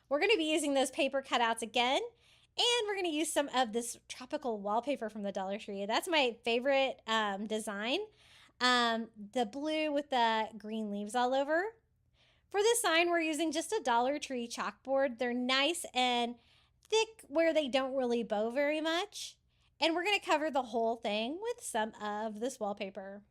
We're going to be using those paper cutouts again. And we're going to use some of this tropical wallpaper from the Dollar Tree. That's my favorite design. The blue with the green leaves all over. For this sign, we're using just a Dollar Tree chalkboard. They're nice and thick where they don't really bow very much. And we're going to cover the whole thing with some of this wallpaper.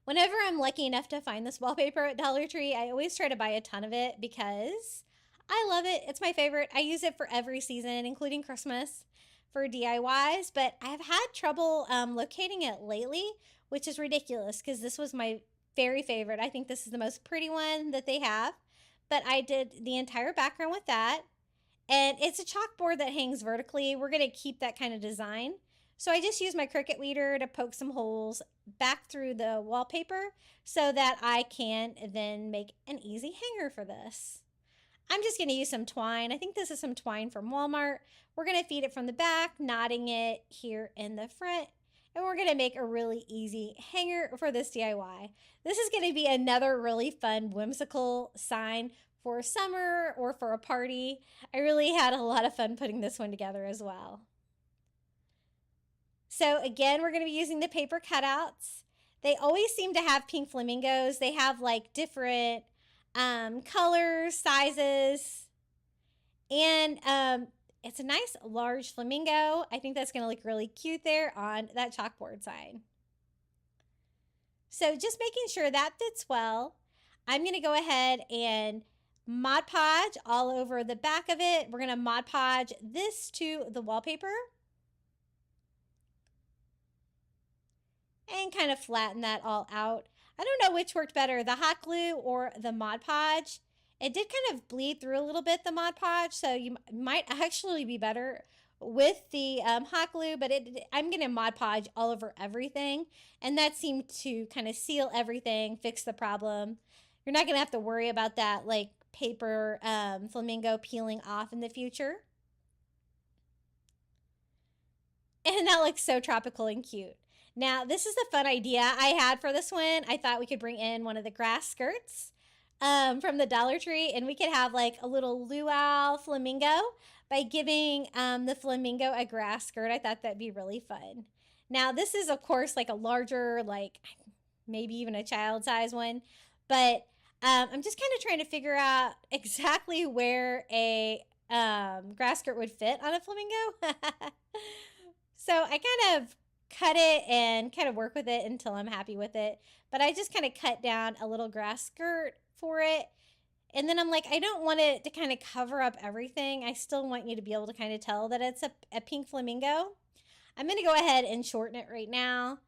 Whenever I'm lucky enough to find this wallpaper at Dollar Tree, I always try to buy a ton of it because I love it. It's my favorite. I use it for every season, including Christmas for DIYs, but I've had trouble locating it lately, which is ridiculous because this was my very favorite. I think this is the most pretty one that they have, but I did the entire background with that. And it's a chalkboard that hangs vertically. We're going to keep that kind of design. So I just use my Cricut weeder to poke some holes back through the wallpaper so that I can then make an easy hanger for this. I'm just going to use some twine. I think this is some twine from Walmart. We're going to feed it from the back, knotting it here in the front. And we're going to make a really easy hanger for this DIY. This is going to be another really fun, whimsical sign for summer or for a party. I really had a lot of fun putting this one together as well. So again, we're going to be using the paper cutouts. They always seem to have pink flamingos. They have like different colors, sizes, and it's a nice large flamingo. I think that's going to look really cute there on that chalkboard sign. So just making sure that fits well. I'm going to go ahead and Mod Podge all over the back of it. We're going to Mod Podge this to the wallpaper. And kind of flatten that all out. I don't know which worked better, the hot glue or the Mod Podge. It did kind of bleed through a little bit, the Mod Podge, so you might actually be better with the hot glue, but I'm going to Mod Podge all over everything, and that seemed to kind of seal everything, fix the problem. You're not going to have to worry about that like paper flamingo peeling off in the future. And that looks so tropical and cute. Now, this is the fun idea I had for this one. I thought we could bring in one of the grass skirts from the Dollar Tree, and we could have like a little luau flamingo by giving the flamingo a grass skirt. I thought that'd be really fun. Now, this is, of course, like a larger, like maybe even a child size one, but I'm just kind of trying to figure out exactly where a grass skirt would fit on a flamingo. So I kind of cut it and kind of work with it until I'm happy with it. But I just kind of cut down a little grass skirt for it. And then I'm like, I don't want it to kind of cover up everything. I still want you to be able to kind of tell that it's a pink flamingo. I'm going to go ahead and shorten it right now.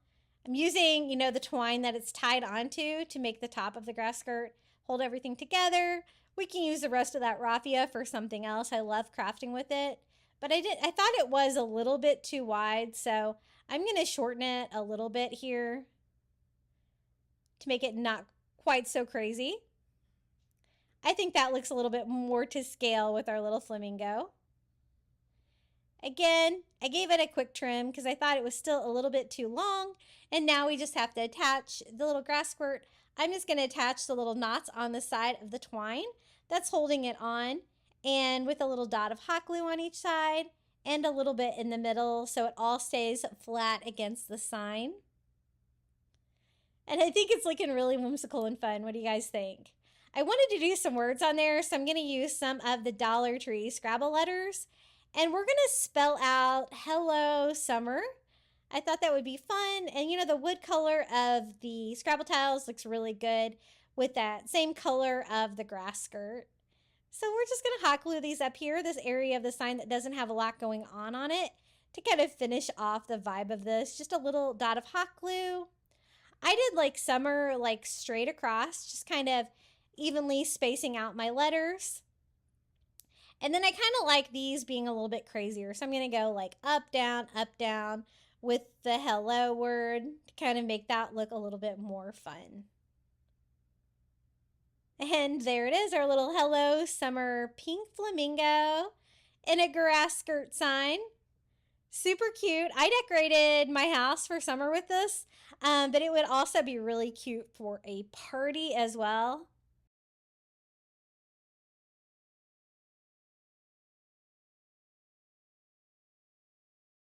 I'm using, the twine that it's tied onto to make the top of the grass skirt hold everything together. We can use the rest of that raffia for something else. I love crafting with it. But I thought it was a little bit too wide, so I'm going to shorten it a little bit here to make it not quite so crazy. I think that looks a little bit more to scale with our little flamingo. Again, I gave it a quick trim because I thought it was still a little bit too long, and now we just have to attach the little grass squirt. I'm just going to attach the little knots on the side of the twine that's holding it on, and with a little dot of hot glue on each side and a little bit in the middle so it all stays flat against the sign. And I think it's looking really whimsical and fun. What do you guys think? I wanted to do some words on there, so I'm going to use some of the Dollar Tree Scrabble letters, and we're going to spell out Hello Summer. I thought that would be fun, and the wood color of the Scrabble tiles looks really good with that same color of the grass skirt. So we're just going to hot glue these up here, this area of the sign that doesn't have a lot going on it, to kind of finish off the vibe of this. Just a little dot of hot glue. I did like summer, like straight across, just kind of evenly spacing out my letters. And then I kind of like these being a little bit crazier. So I'm going to go like up, down with the hello word to kind of make that look a little bit more fun. And there it is, our little Hello Summer pink flamingo in a grass skirt sign. Super cute. I decorated my house for summer with this, but it would also be really cute for a party as well.